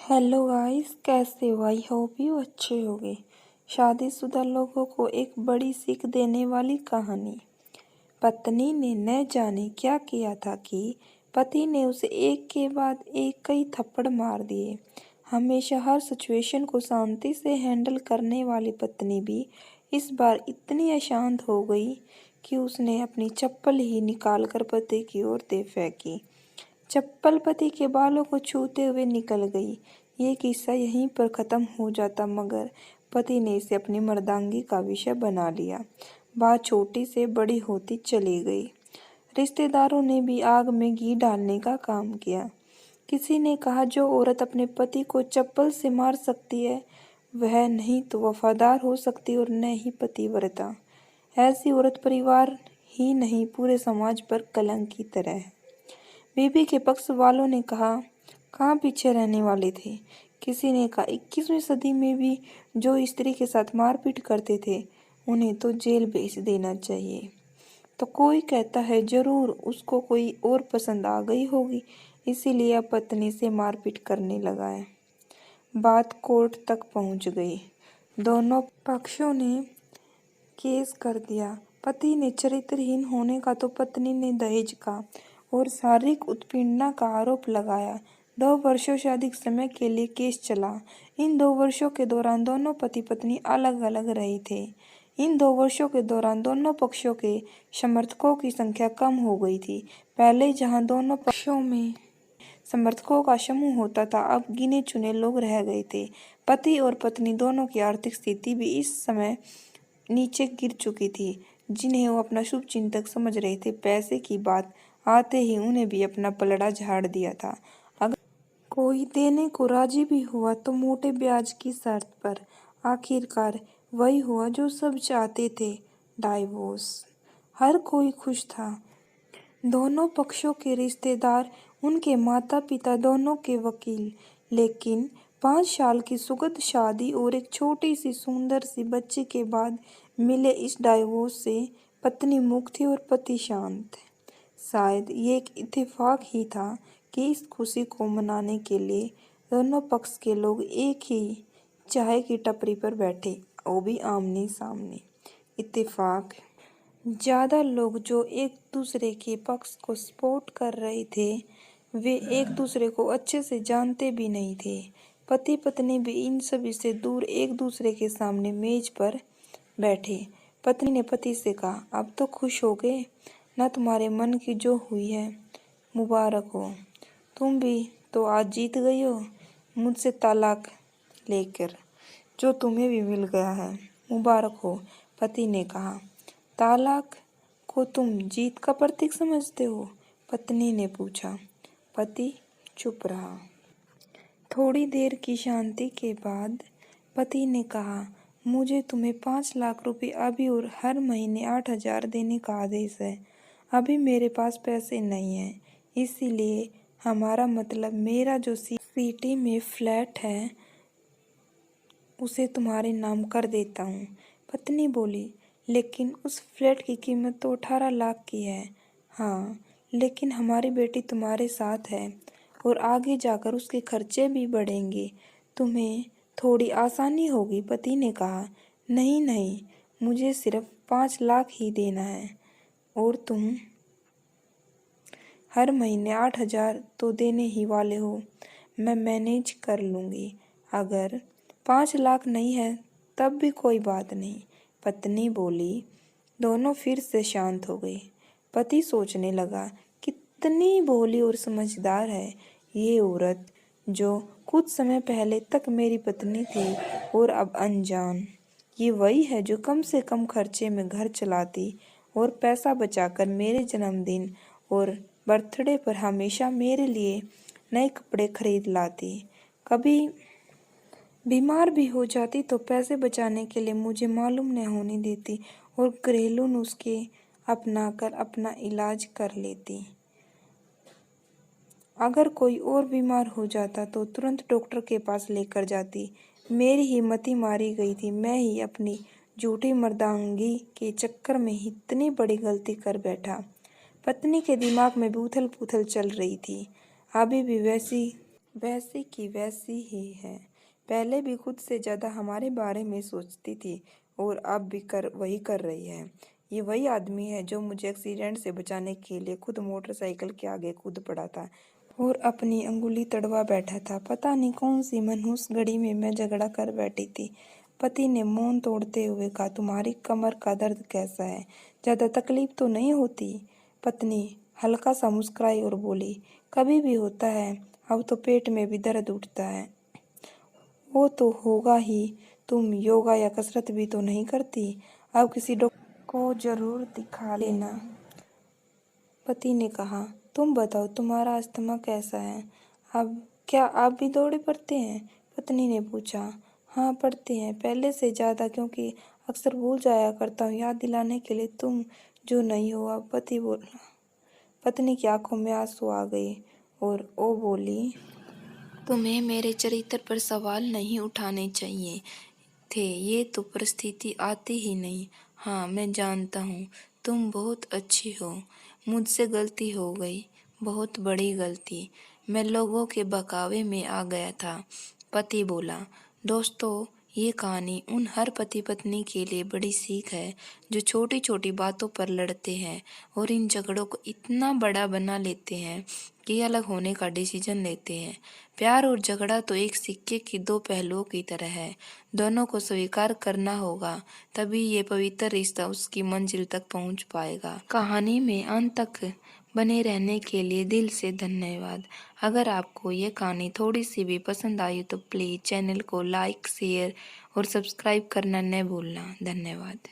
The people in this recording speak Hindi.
हेलो गाइस, कैसे हो? आई होप यू अच्छे होगे। शादीशुदा लोगों को एक बड़ी सीख देने वाली कहानी। पत्नी ने न जाने क्या किया था कि पति ने उसे एक के बाद एक कई थप्पड़ मार दिए। हमेशा हर सिचुएशन को शांति से हैंडल करने वाली पत्नी भी इस बार इतनी अशांत हो गई कि उसने अपनी चप्पल ही निकालकर पति की ओर दे फेंकी। चप्पल पति के बालों को छूते हुए निकल गई। ये किस्सा यहीं पर ख़त्म हो जाता, मगर पति ने इसे अपनी मर्दांगी का विषय बना लिया। बात छोटी से बड़ी होती चली गई। रिश्तेदारों ने भी आग में घी डालने का काम किया। किसी ने कहा जो औरत अपने पति को चप्पल से मार सकती है वह नहीं तो वफादार हो सकती और न ही पतिव्रता। ऐसी औरत परिवार ही नहीं पूरे समाज पर कलंक की तरह है। बीबी के पक्ष वालों ने कहा, कहाँ पीछे रहने वाले थे। किसी ने कहा 21वीं सदी में भी जो स्त्री के साथ मारपीट करते थे उन्हें तो जेल भेज देना चाहिए। तो कोई कहता है जरूर उसको कोई और पसंद आ गई होगी, इसीलिए अब पत्नी से मारपीट करने लगा है। बात कोर्ट तक पहुंच गई। दोनों पक्षों ने केस कर दिया। पति ने चरित्रहीन होने का तो पत्नी ने दहेज का और शारीरिक उत्पीड़न का आरोप लगाया। 2 वर्षों से अधिक समय के लिए केस चला। इन 2 वर्षों के दौरान दोनों पति पत्नी अलग अलग रहे थे। इन 2 वर्षों के दौरान दोनों पक्षों के समर्थकों की संख्या कम हो गई थी। पहले जहां दोनों पक्षों में समर्थकों का समूह होता था, अब गिने चुने लोग रह गए थे। पति और पत्नी दोनों की आर्थिक स्थिति भी इस समय नीचे गिर चुकी थी, जिन्हें वो अपना शुभ चिंतक समझ रहे थे। पैसे की बात आते ही उन्हें भी अपना पलड़ा झाड़ दिया था। अगर कोई देने को राजी भी हुआ तो मोटे ब्याज की शर्त पर। आखिरकार वही हुआ जो सब चाहते थे, डाइवोर्स। हर कोई खुश था। दोनों पक्षों के रिश्तेदार, उनके माता पिता, दोनों के वकील। लेकिन 5 साल की सुखद शादी और एक छोटी सी सुंदर सी बच्ची के बाद मिले इस डाइवोर्स से पत्नी मुक्त थी और पति शांत। शायद ये एक इत्तेफाक ही था कि इस खुशी को मनाने के लिए दोनों पक्ष के लोग एक ही चाय की टपरी पर बैठे, वो भी आमने सामने। इत्तेफाक। ज़्यादा लोग जो एक दूसरे के पक्ष को सपोर्ट कर रहे थे वे एक दूसरे को अच्छे से जानते भी नहीं थे। पति पत्नी भी इन सभी से दूर एक दूसरे के सामने मेज पर बैठे। पत्नी ने पति से कहा, अब तो खुश हो गए ना, तुम्हारे मन की जो हुई है मुबारक हो। तुम भी तो आज जीत गई हो मुझसे तलाक लेकर, जो तुम्हें भी मिल गया है, मुबारक हो। पति ने कहा, तलाक को तुम जीत का प्रतीक समझते हो? पत्नी ने पूछा। पति चुप रहा। थोड़ी देर की शांति के बाद पति ने कहा, मुझे तुम्हें 5 लाख रुपए अभी और हर महीने 8,000 देने का आदेश है। अभी मेरे पास पैसे नहीं हैं, इसीलिए हमारा मतलब मेरा जो सिटी में फ्लैट है उसे तुम्हारे नाम कर देता हूँ। पत्नी बोली, लेकिन उस फ्लैट की कीमत तो 18 लाख की है। हाँ, लेकिन हमारी बेटी तुम्हारे साथ है और आगे जाकर उसके खर्चे भी बढ़ेंगे, तुम्हें थोड़ी आसानी होगी। पति ने कहा, नहीं नहीं, मुझे सिर्फ 5 लाख ही देना है और तुम हर महीने 8,000 तो देने ही वाले हो। मैं मैनेज कर लूँगी। अगर 5 लाख नहीं है तब भी कोई बात नहीं। पत्नी बोली। दोनों फिर से शांत हो गए। पति सोचने लगा, कितनी भोली और समझदार है ये औरत, जो कुछ समय पहले तक मेरी पत्नी थी और अब अनजान। ये वही है जो कम से कम खर्चे में घर चलाती और पैसा बचाकर मेरे जन्मदिन और बर्थडे पर हमेशा मेरे लिए नए कपड़े खरीद लाती। कभी बीमार भी हो जाती तो पैसे बचाने के लिए मुझे मालूम न होने देती और घरेलू नुस्खे अपनाकर अपना इलाज कर लेती। अगर कोई और बीमार हो जाता तो तुरंत डॉक्टर के पास लेकर जाती। मेरी ही मति मारी गई थी। मैं ही अपनी झूठी मर्दांगी के चक्कर में इतनी बड़ी गलती कर बैठा। पत्नी के दिमाग में भी उथल पुथल चल रही थी। अभी भी वैसी वैसी की वैसी ही है। पहले भी खुद से ज़्यादा हमारे बारे में सोचती थी और अब भी वही कर रही है। ये वही आदमी है जो मुझे एक्सीडेंट से बचाने के लिए खुद मोटरसाइकिल के आगे कूद पड़ा था और अपनी अंगुली तड़वा बैठा था। पता नहीं कौन सी मनहूस घड़ी में मैं झगड़ा कर बैठी थी। पति ने मौन तोड़ते हुए कहा, तुम्हारी कमर का दर्द कैसा है? ज़्यादा तकलीफ तो नहीं होती? पत्नी हल्का सा मुस्कुराई और बोली, कभी भी होता है, अब तो पेट में भी दर्द उठता है। वो तो होगा ही, तुम योगा या कसरत भी तो नहीं करती, अब किसी डॉक्टर को जरूर दिखा लेना। पति ने कहा, तुम बताओ तुम्हारा अस्थमा कैसा है? अब क्या आप भी दौड़े पड़ते हैं? पत्नी ने पूछा। हाँ पड़ते हैं, पहले से ज़्यादा, क्योंकि अक्सर भूल जाया करता हूँ याद दिलाने के लिए तुम जो नहीं हो। अब पति बोला। पत्नी की आंखों में आंसू आ गए और वो बोली, तुम्हें मेरे चरित्र पर सवाल नहीं उठाने चाहिए थे, ये तो परिस्थिति आती ही नहीं। हाँ मैं जानता हूँ तुम बहुत अच्छी हो, मुझसे गलती हो गई, बहुत बड़ी गलती, मैं लोगों के बहकावे में आ गया था। पति बोला। दोस्तों, ये कहानी उन हर पति पत्नी के लिए बड़ी सीख है जो छोटी छोटी बातों पर लड़ते हैं और इन झगड़ों को इतना बड़ा बना लेते हैं कि अलग होने का डिसीजन लेते हैं। प्यार और झगड़ा तो एक सिक्के की दो पहलुओं की तरह है, दोनों को स्वीकार करना होगा, तभी ये पवित्र रिश्ता उसकी मंजिल तक पहुंच पाएगा। कहानी में अंत तक बने रहने के लिए दिल से धन्यवाद। अगर आपको ये कहानी थोड़ी सी भी पसंद आई तो प्लीज़ चैनल को लाइक, शेयर और सब्सक्राइब करना न भूलना। धन्यवाद।